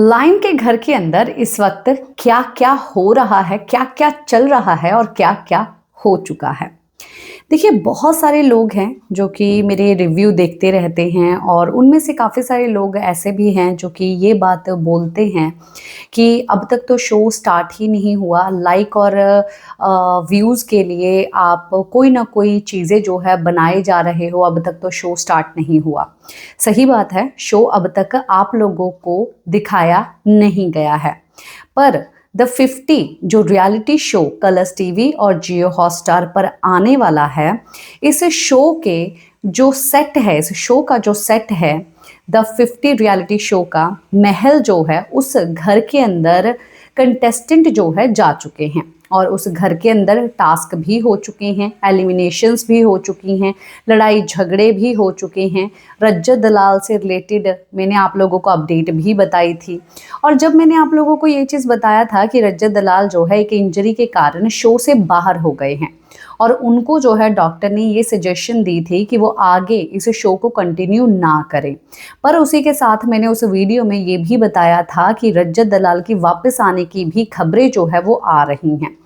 Line के घर के अंदर इस वक्त क्या क्या हो रहा है, क्या क्या चल रहा है और क्या क्या हो चुका है। देखिए, बहुत सारे लोग हैं जो कि मेरे रिव्यू देखते रहते हैं और उनमें से काफ़ी सारे लोग ऐसे भी हैं जो कि ये बात बोलते हैं कि अब तक तो शो स्टार्ट ही नहीं हुआ। लाइक और व्यूज़ के लिए आप कोई ना कोई चीज़ें जो है बनाए जा रहे हो, अब तक तो शो स्टार्ट नहीं हुआ। सही बात है, शो अब तक आप लोगों को दिखाया नहीं गया है, पर द 50 जो रियलिटी शो कलर्स टीवी और जियो हॉटस्टार पर आने वाला है, इस शो के जो सेट है, इस शो का जो सेट है, द 50 रियलिटी शो का महल जो है, उस घर के अंदर कंटेस्टेंट जो है जा चुके हैं और उस घर के अंदर टास्क भी हो चुके हैं, एलिमिनेशंस भी हो चुकी हैं, लड़ाई झगड़े भी हो चुके हैं। रज्जत दलाल से रिलेटेड मैंने आप लोगों को अपडेट भी बताई थी और जब मैंने आप लोगों को ये चीज़ बताया था कि रज्जत दलाल जो है एक इंजरी के कारण शो से बाहर हो गए हैं और उनको जो है डॉक्टर ने ये सजेशन दी थी कि वो आगे इस शो को कंटिन्यू ना करें, पर उसी के साथ मैंने उस वीडियो में ये भी बताया था कि रज्जत दलाल की वापस आने की भी खबरें जो है वो आ रही हैं।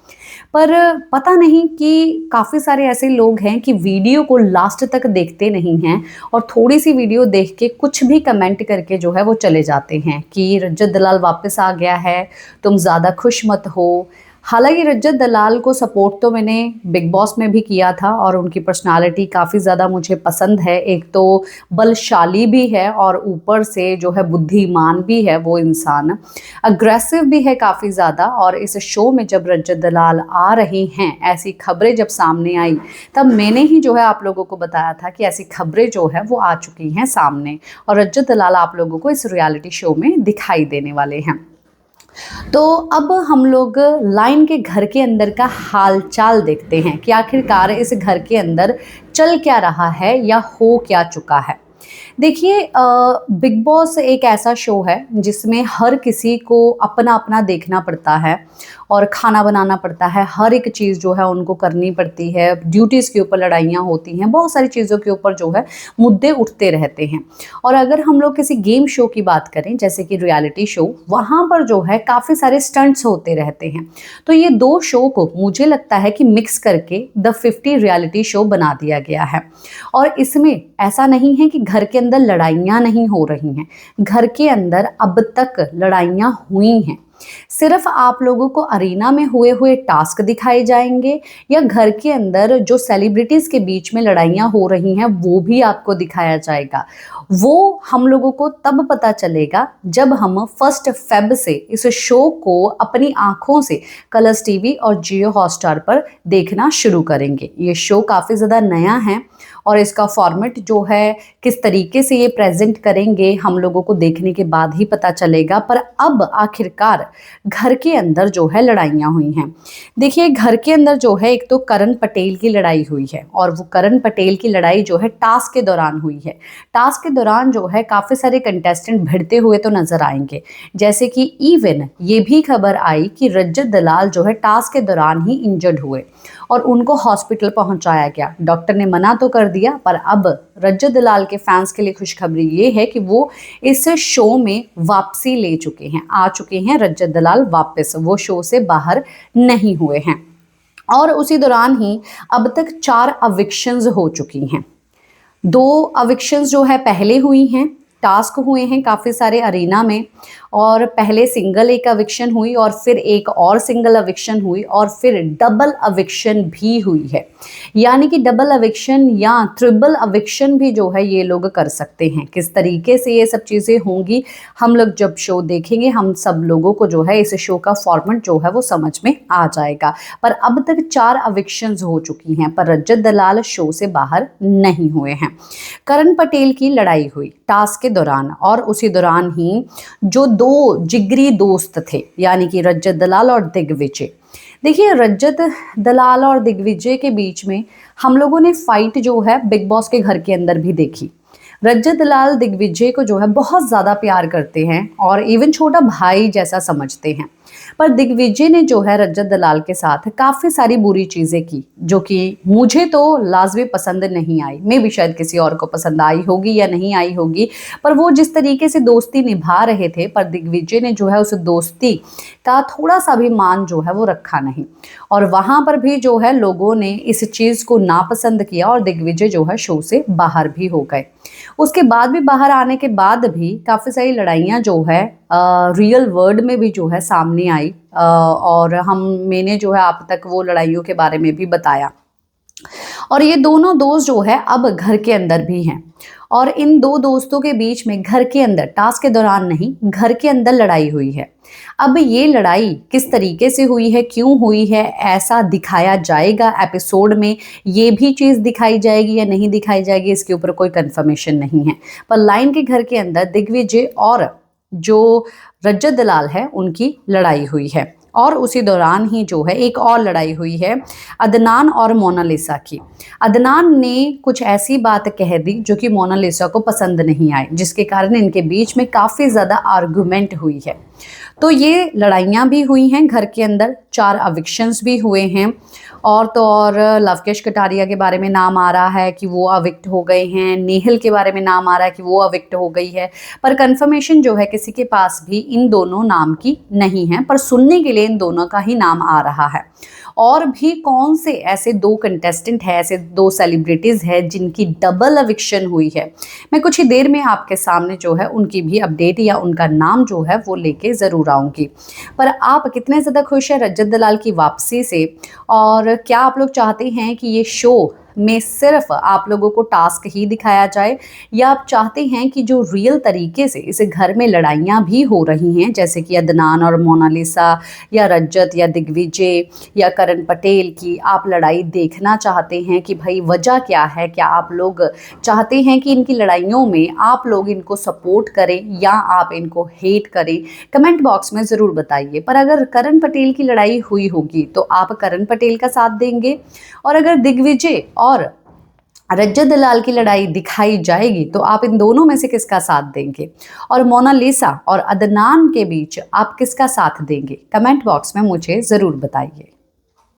पर पता नहीं कि काफ़ी सारे ऐसे लोग हैं कि वीडियो को लास्ट तक देखते नहीं हैं और थोड़ी सी वीडियो देख के कुछ भी कमेंट करके जो है वो चले जाते हैं कि रज्जत दलाल वापस आ गया है, तुम ज़्यादा खुश मत हो। हालांकि रज्जत दलाल को सपोर्ट तो मैंने बिग बॉस में भी किया था और उनकी पर्सनालिटी काफ़ी ज़्यादा मुझे पसंद है। एक तो बलशाली भी है और ऊपर से जो है बुद्धिमान भी है, वो इंसान अग्रेसिव भी है काफ़ी ज़्यादा। और इस शो में जब रज्जत दलाल आ रही हैं, ऐसी खबरें जब सामने आई, तब मैंने ही जो है आप लोगों को बताया था कि ऐसी खबरें जो है वो आ चुकी हैं सामने और रज्जत दलाल आप लोगों को इस रियलिटी शो में दिखाई देने वाले हैं। तो अब हम लोग लाइन के घर के अंदर का हालचाल देखते हैं कि आखिरकार इस घर के अंदर चल क्या रहा है या हो क्या चुका है। देखिए, बिग बॉस एक ऐसा शो है जिसमें हर किसी को अपना अपना देखना पड़ता है और खाना बनाना पड़ता है, हर एक चीज़ जो है उनको करनी पड़ती है, ड्यूटीज़ के ऊपर लड़ाइयाँ होती हैं, बहुत सारी चीज़ों के ऊपर जो है मुद्दे उठते रहते हैं। और अगर हम लोग किसी गेम शो की बात करें जैसे कि रियलिटी शो, वहाँ पर जो है काफ़ी सारे स्टंट्स होते रहते हैं। तो ये दो शो को मुझे लगता है कि मिक्स करके द 50 रियलिटी शो बना दिया गया है। और इसमें ऐसा नहीं है कि घर के अंदर लड़ाइयाँ नहीं हो रही हैं, घर के अंदर अब तक लड़ाइयाँ हुई हैं। सिर्फ आप लोगों को अरीना में हुए हुए टास्क दिखाए जाएंगे या घर के अंदर जो सेलिब्रिटीज़ के बीच में लड़ाइयाँ हो रही हैं वो भी आपको दिखाया जाएगा। वो हम लोगों को तब पता चलेगा जब हम 1 फ़ेब से इस शो को अपनी आँखों से कलर्स टीवी और जियो हॉटस्टार पर देखना शुरू करेंगे। ये शो काफ़ी ज़्यादा नया है और इसका फॉर्मेट जो है किस तरीके से ये प्रेजेंट करेंगे हम लोगों को देखने के बाद ही पता चलेगा। पर अब आखिरकार घर के अंदर जो है लड़ाइयाँ हुई हैं। देखिए, घर के अंदर जो है एक तो करण पटेल की लड़ाई हुई है और वो करण पटेल की लड़ाई जो है टास्क के दौरान हुई है। टास्क के दौरान जो है काफ़ी सारे कंटेस्टेंट भिड़ते हुए तो नजर आएंगे, जैसे कि इवन ये भी खबर आई कि रज्जत दलाल जो है टास्क के दौरान ही इंजर्ड हुए और उनको हॉस्पिटल पहुंचाया गया। डॉक्टर ने मना तो कर दिया, पर अब रज्जत दलाल के फैंस के लिए खुशखबरी ये है कि वो इस शो में वापसी ले चुके हैं, आ चुके हैं रज्जत दलाल वापस, वो शो से बाहर नहीं हुए हैं। और उसी दौरान ही अब तक 4 अविक्शंस हो चुकी हैं। 2 अविक्शंस जो है पहले हुई हैं, टास्क हुए हैं काफ़ी सारे अरीना में, और पहले सिंगल एक अविक्शन हुई और फिर एक और सिंगल अविक्शन हुई और फिर डबल अविक्शन भी हुई है। यानी कि डबल अविक्शन या ट्रिपल अविक्शन भी जो है ये लोग कर सकते हैं। किस तरीके से ये सब चीज़ें होंगी हम लोग जब शो देखेंगे, हम सब लोगों को जो है इस शो का फॉर्मेट जो है वो समझ में आ जाएगा। पर अब तक 4 अविक्शंस हो चुकी हैं, पर रज्जत दलाल शो से बाहर नहीं हुए हैं। करण पटेल की लड़ाई हुई टास्क के दौरान और उसी दौरान ही जो 2 जिगरी दोस्त थे, यानी कि रज्जत दलाल और दिग्विजय। देखिए, रज्जत दलाल और दिग्विजय के बीच में हम लोगों ने फाइट जो है बिग बॉस के घर के अंदर भी देखी। रजत दलाल दिग्विजय को जो है बहुत ज़्यादा प्यार करते हैं और इवन छोटा भाई जैसा समझते हैं। पर दिग्विजय ने जो है रजत दलाल के साथ काफ़ी सारी बुरी चीज़ें की, जो कि मुझे तो लाजमी पसंद नहीं आई। मे भी शायद किसी और को पसंद आई होगी या नहीं आई होगी, पर वो जिस तरीके से दोस्ती निभा रहे थे, पर दिग्विजय ने जो है उस दोस्ती का थोड़ा सा भी मान जो है वो रखा नहीं। और वहाँ पर भी जो है लोगों ने इस चीज़ को नापसंद किया और दिग्विजय जो है शो से बाहर भी हो गए। उसके बाद भी बाहर आने के बाद भी काफ़ी सारी लड़ाइयाँ जो है रियल वर्ल्ड में भी जो है सामने आई, और मैंने जो है आप तक वो लड़ाइयों के बारे में भी बताया। और ये दोनों दोस्त जो है अब घर के अंदर भी हैं, और इन दो दोस्तों के बीच में घर के अंदर, टास्क के दौरान नहीं, घर के अंदर लड़ाई हुई है। अब ये लड़ाई किस तरीके से हुई है, क्यों हुई है, ऐसा दिखाया जाएगा एपिसोड में। ये भी चीज़ दिखाई जाएगी या नहीं दिखाई जाएगी, इसके ऊपर कोई कंफर्मेशन नहीं है। पर लाइन के घर के अंदर दिग्विजय और जो रजत दलाल है उनकी लड़ाई हुई है, और उसी दौरान ही जो है एक और लड़ाई हुई है अदनान और मोनालिसा की। अदनान ने कुछ ऐसी बात कह दी जो कि मोनालिसा को पसंद नहीं आई, जिसके कारण इनके बीच में काफ़ी ज़्यादा आर्गुमेंट हुई है। तो ये लड़ाइयाँ भी हुई हैं घर के अंदर, 4 अविक्शंस भी हुए हैं, और तो और लवकेश कटारिया के बारे में नाम आ रहा है कि वो अविक्ट हो गए हैं, नेहल के बारे में नाम आ रहा है कि वो अविक्ट हो गई है, पर कंफर्मेशन जो है किसी के पास भी इन दोनों नाम की नहीं है, पर सुनने के लिए इन दोनों का ही नाम आ रहा है। और भी कौन से ऐसे 2 कंटेस्टेंट हैं, ऐसे 2 सेलिब्रिटीज़ हैं जिनकी डबल अविक्शन हुई है, मैं कुछ ही देर में आपके सामने जो है उनकी भी अपडेट या उनका नाम जो है वो लेके ज़रूर आऊँगी। पर आप कितने ज़्यादा खुश हैं रजत दलाल की वापसी से, और क्या आप लोग चाहते हैं कि ये शो में सिर्फ आप लोगों को टास्क ही दिखाया जाए, या आप चाहते हैं कि जो रियल तरीके से इस घर में लड़ाइयाँ भी हो रही हैं, जैसे कि अदनान और मोनालिसा या रजत या दिग्विजय या करण पटेल की, आप लड़ाई देखना चाहते हैं कि भाई वजह क्या है? क्या आप लोग चाहते हैं कि इनकी लड़ाइयों में आप लोग इनको सपोर्ट करें या आप इनको हेट करें? कमेंट बॉक्स में ज़रूर बताइए। पर अगर करण पटेल की लड़ाई हुई होगी तो आप करण पटेल का साथ देंगे, और अगर दिग्विजय और रजत दलाल की लड़ाई दिखाई जाएगी तो आप इन दोनों में से किसका साथ देंगे? और मोनालिसा और अदनान के बीच आप किसका साथ देंगे? कमेंट बॉक्स में मुझे ज़रूर बताइए।